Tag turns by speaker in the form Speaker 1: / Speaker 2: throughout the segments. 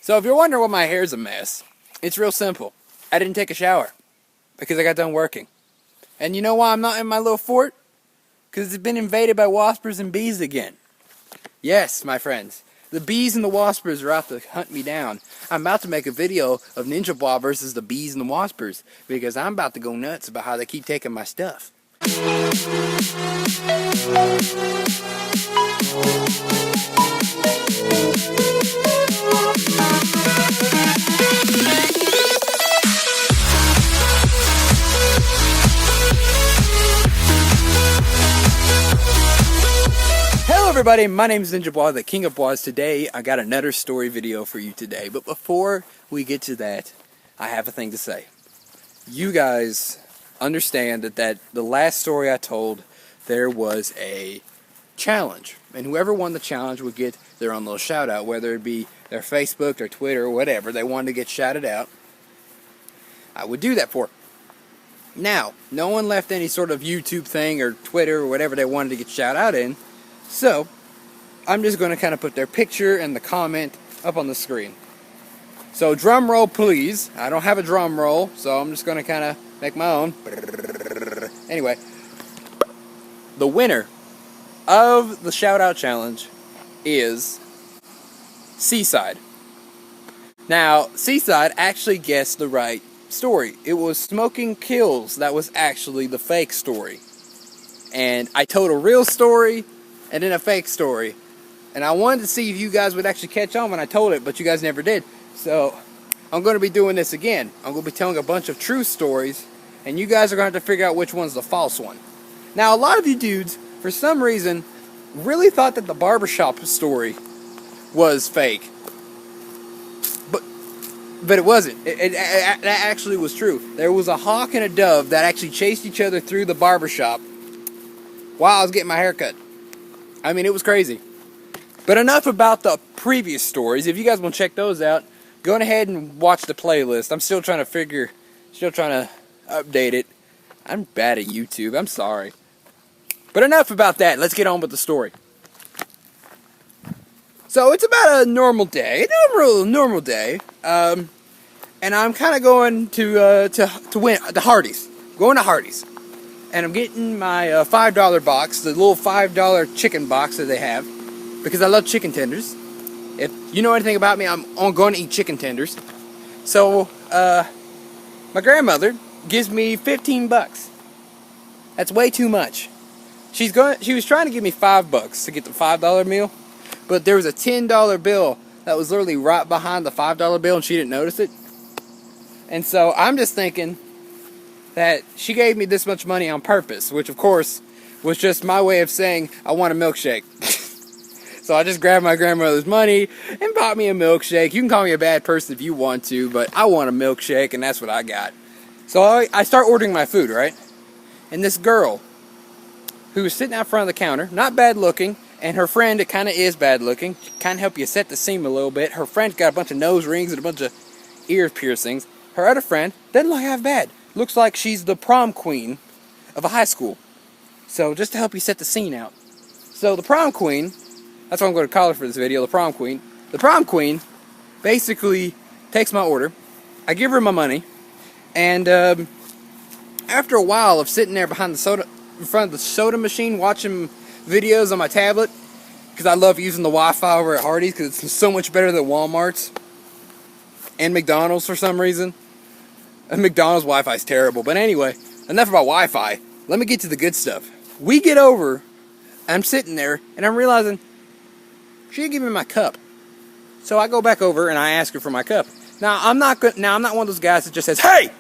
Speaker 1: So if you're wondering why my hair's a mess, it's real simple. I didn't take a shower because I got done working. And you know why I'm not in my little fort? Because it's been invaded by waspers and bees again. Yes, my friends. The bees and the waspers are out to hunt me down. I'm about to make a video of NinjaBwa versus the bees and the waspers because I'm about to go nuts about how they keep taking my stuff. Hello everybody, my name is NinjaBwa, the King of Bwas. Today I got another story video for you today, but before we get to that, I have a thing to say. You guys understand that the last story I told, there was a challenge, and whoever won the challenge would get their own little shout out, whether it be their Facebook, their Twitter, or whatever they wanted to get shouted out. I would do that for them. Now, no one left any sort of YouTube thing or Twitter or whatever they wanted to get shout out in, so I'm just going to kind of put their picture and the comment up on the screen. So drum roll please. I don't have a drum roll, so I'm just going to kind of make my own. Anyway, the winner of the shout out challenge is Seaside. Now, Seaside actually guessed the right story. It was Smoking Kills that was actually the fake story. And I told a real story and then a fake story. And I wanted to see if you guys would actually catch on when I told it, but you guys never did. So I'm going to be doing this again. I'm going to be telling a bunch of true stories, and you guys are going to have to figure out which one's the false one. Now, a lot of you dudes, for some reason, really thought that the barbershop story was fake. But it wasn't. That actually was true. There was a hawk and a dove that actually chased each other through the barbershop while I was getting my hair cut. I mean, it was crazy. But enough about the previous stories. If you guys want to check those out, go ahead and watch the playlist. I'm still trying to update it. I'm bad at YouTube. I'm sorry. But enough about that. Let's get on with the story. So it's about a normal day. Normal day. And I'm kind of going to Hardee's. Going to Hardee's. And I'm getting my $5 box, the little $5 chicken box that they have, because I love chicken tenders. If you know anything about me, I'm going to eat chicken tenders. So, my grandmother gives me 15 bucks. That's way too much. She was trying to give me $5 to get the $5 meal, but there was a $10 bill that was literally right behind the $5 bill, and she didn't notice it. And so I'm just thinking that she gave me this much money on purpose, which of course was just my way of saying I want a milkshake. So I just grabbed my grandmother's money and bought me a milkshake. You can call me a bad person if you want to, but I want a milkshake, and that's what I got. So I start ordering my food, right? And this girl who was sitting out front of the counter, not bad looking, and her friend, it kind of is bad looking, kind of help you set the scene a little bit. Her friend's got a bunch of nose rings and a bunch of ear piercings. Her other friend doesn't look half bad. Looks like she's the prom queen of a high school. So just to help you set the scene out. So the prom queen, that's what I'm going to call her for this video, the prom queen. The prom queen basically takes my order. I give her my money. And after a while of sitting there in front of the soda machine watching videos on my tablet, because I love using the Wi-Fi over at Hardee's because it's so much better than Walmart's and McDonald's for some reason. And McDonald's Wi-Fi is terrible. But anyway, enough about Wi-Fi. Let me get to the good stuff. We get over, I'm sitting there, and I'm realizing she didn't give me my cup. So I go back over and I ask her for my cup. Now I'm not one of those guys that just says, "Hey,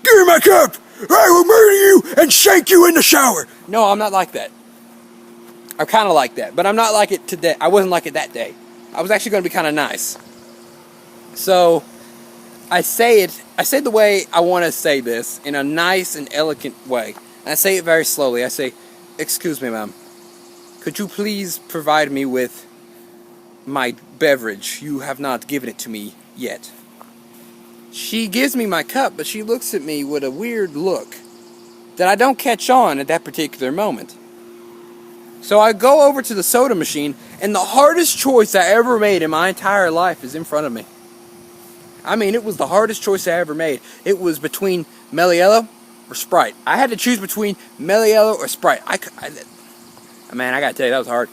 Speaker 1: give me my cup! I will murder you and shank you in the shower." No, I'm not like that. I'm kind of like that, but I'm not like it today. I wasn't like it that day. I was actually going to be kind of nice. So I say the way I want to say this, in a nice and elegant way. And I say it very slowly. I say, "Excuse me, ma'am. Could you please provide me with my beverage? You have not given it to me yet." She gives me my cup, but she looks at me with a weird look that I don't catch on at that particular moment. So I go over to the soda machine, and the hardest choice I ever made in my entire life is in front of me. I mean, it was the hardest choice I ever made. It was between Meliello or Sprite. I had to choose between Meliello or Sprite. Man, I gotta tell you, that was hard.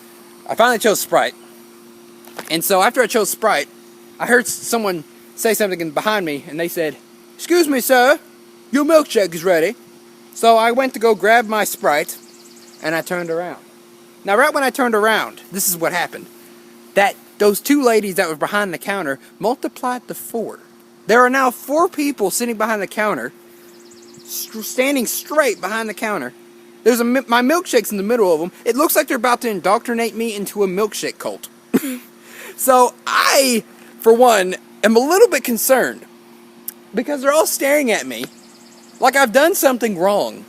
Speaker 1: I finally chose Sprite. And so after I chose Sprite, I heard someone say something behind me, and they said, "Excuse me, sir, your milkshake is ready." So I went to go grab my Sprite, and I turned around. Now, right when I turned around, this is what happened. Those two ladies that were behind the counter multiplied to 4. There are now 4 people sitting behind the counter, standing straight behind the counter. There's my milkshake's in the middle of them. It looks like they're about to indoctrinate me into a milkshake cult. So I, for one, am a little bit concerned because they're all staring at me like I've done something wrong.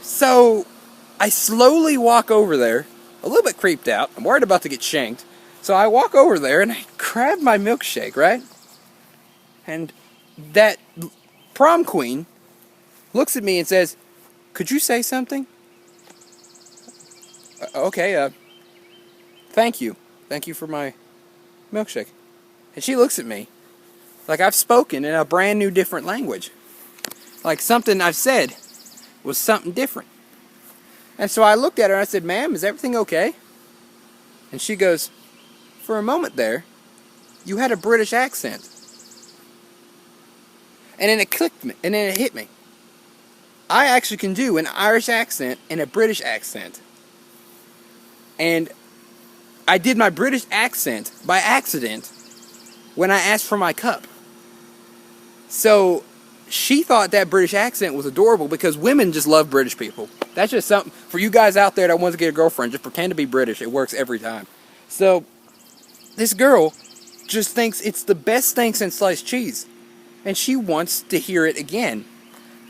Speaker 1: So I slowly walk over there, a little bit creeped out. I'm worried about to get shanked. So I walk over there and I grab my milkshake, right? And that prom queen looks at me and says, "Could you say something?" Okay, thank you. Thank you for my milkshake. And she looks at me like I've spoken in a brand new different language. Like something I've said was something different. And so I looked at her and I said, "Ma'am, is everything okay?" And she goes, "For a moment there, you had a British accent." And then it clicked me, and then it hit me. I actually can do an Irish accent and a British accent. And I did my British accent by accident when I asked for my cup. So she thought that British accent was adorable because women just love British people. That's just something, for you guys out there that want to get a girlfriend, just pretend to be British. It works every time. So this girl just thinks it's the best thing since sliced cheese. And she wants to hear it again.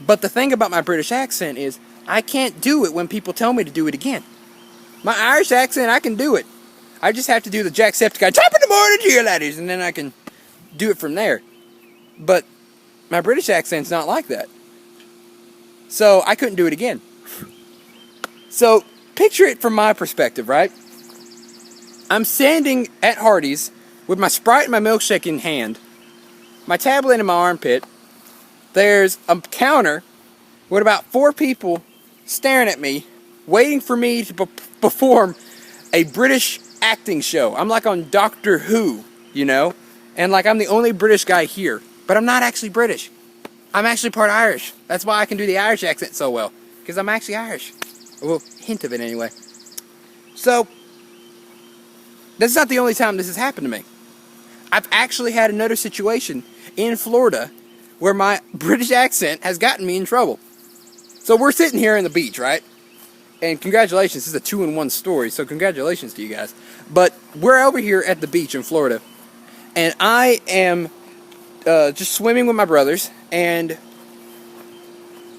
Speaker 1: But the thing about my British accent is I can't do it when people tell me to do it again. My Irish accent, I can do it. I just have to do the Jacksepticeye, "Top of the morning to you, laddies," and then I can do it from there. But my British accent's not like that. So I couldn't do it again. So picture it from my perspective, right? I'm standing at Hardee's with my Sprite and my milkshake in hand, my tablet in my armpit. There's a counter with about 4 people staring at me, waiting for me to perform a British acting show. I'm like on Doctor Who, you know? And like I'm the only British guy here. But I'm not actually British. I'm actually part Irish. That's why I can do the Irish accent so well. Because I'm actually Irish. Well, hint of it anyway. So this is not the only time this has happened to me. I've actually had another situation in Florida where my British accent has gotten me in trouble. So we're sitting here on the beach, right? And congratulations, this is a 2-in-1 story, so congratulations to you guys. But we're over here at the beach in Florida, and I am just swimming with my brothers, and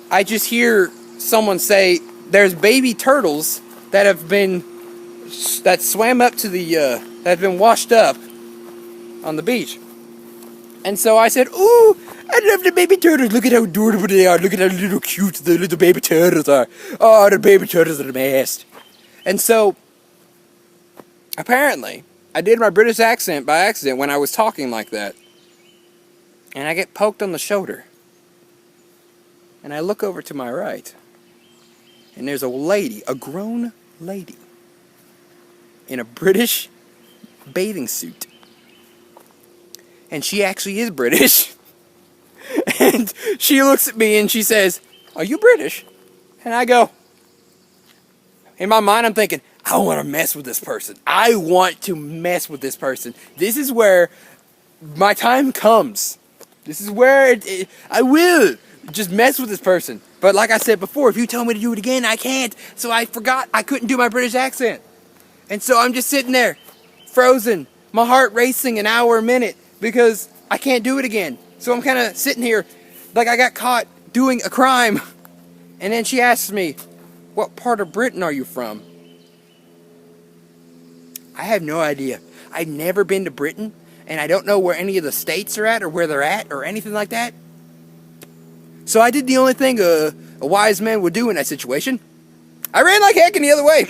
Speaker 1: I just hear someone say, "There's baby turtles that swam up to that have been washed up on the beach." And so I said, "Ooh, I love the baby turtles. Look at how adorable they are. Look at how little cute the little baby turtles are. Oh, the baby turtles are the best." And so apparently I did my British accent by accident when I was talking like that. And I get poked on the shoulder. And I look over to my right. And there's a lady, a grown lady, in a British bathing suit. And she actually is British. And she looks at me and she says, "Are you British?" And I go, in my mind I'm thinking, I want to mess with this person. I want to mess with this person. This is where my time comes. This is where I will just mess with this person. But like I said before, if you tell me to do it again, I can't. So I forgot I couldn't do my British accent. And so I'm just sitting there, frozen, my heart racing an hour a minute because I can't do it again. So I'm kind of sitting here like I got caught doing a crime. And then she asks me, "What part of Britain are you from?" I have no idea. I've never been to Britain, and I don't know where any of the states are at or where they're at or anything like that. So I did the only thing a wise man would do in that situation. I ran like heck in the other way.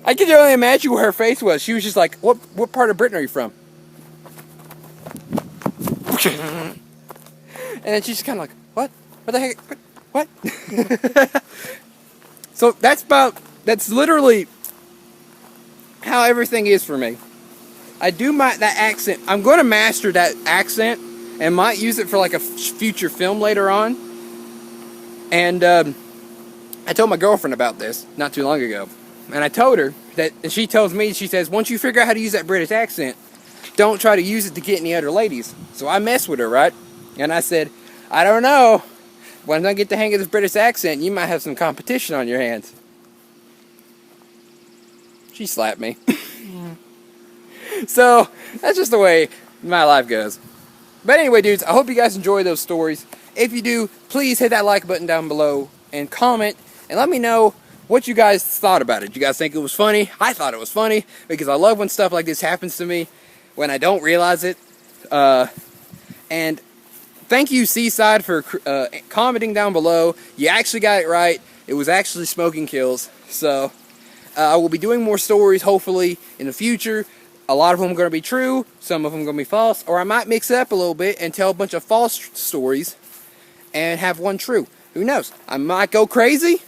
Speaker 1: I can only imagine where her face was. She was just like, what part of Britain are you from?" And then she's kind of like, what? What the heck? What? So that's literally how everything is for me. I do that accent. I'm going to master that accent and might use it for like a future film later on. And I told my girlfriend about this not too long ago. And I told her that, and she tells me, she says, once you figure out how to use that British accent, don't try to use it to get any other ladies. So I messed with her, right? And I said, I don't know. When I get the hang of this British accent, you might have some competition on your hands. She slapped me. So, that's just the way my life goes. But anyway, dudes, I hope you guys enjoy those stories. If you do, please hit that like button down below and comment and let me know what you guys thought about it. You guys think it was funny? I thought it was funny because I love when stuff like this happens to me when I don't realize it. And thank you, Seaside, for commenting down below. You actually got it right. It was actually smoking kills. So, I will be doing more stories, hopefully, in the future. A lot of them are going to be true, some of them are going to be false, or I might mix it up a little bit and tell a bunch of false stories and have one true. Who knows? I might go crazy,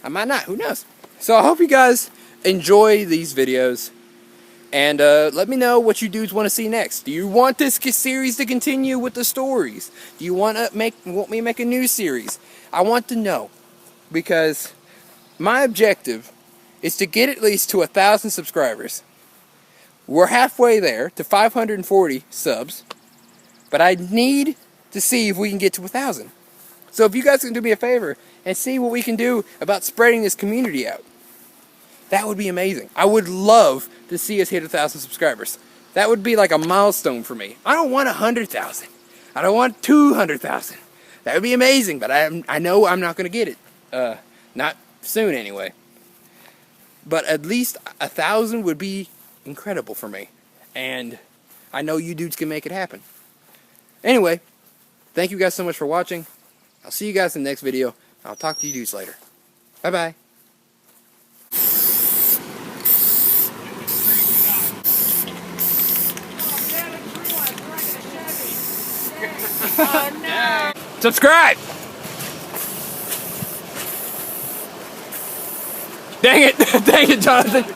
Speaker 1: I might not, who knows? So I hope you guys enjoy these videos, and let me know what you dudes want to see next. Do you want this series to continue with the stories? Do you want me to make a new series? I want to know, because my objective is to get at least to 1,000 subscribers. We're halfway there to 540 subs, but I need to see if we can get to 1,000. So if you guys can do me a favor and see what we can do about spreading this community out, that would be amazing. I would love to see us hit 1,000 subscribers. That would be like a milestone for me. I don't want 100,000. I don't want 200,000. That would be amazing, but I know I'm not going to get it. Not soon anyway. But at least 1,000 would be incredible for me, and I know you dudes can make it happen. Anyway, thank you guys so much for watching. I'll see you guys in the next video. I'll talk to you dudes later. Bye bye. Oh, no. Subscribe. Dang it, dang it, Jonathan.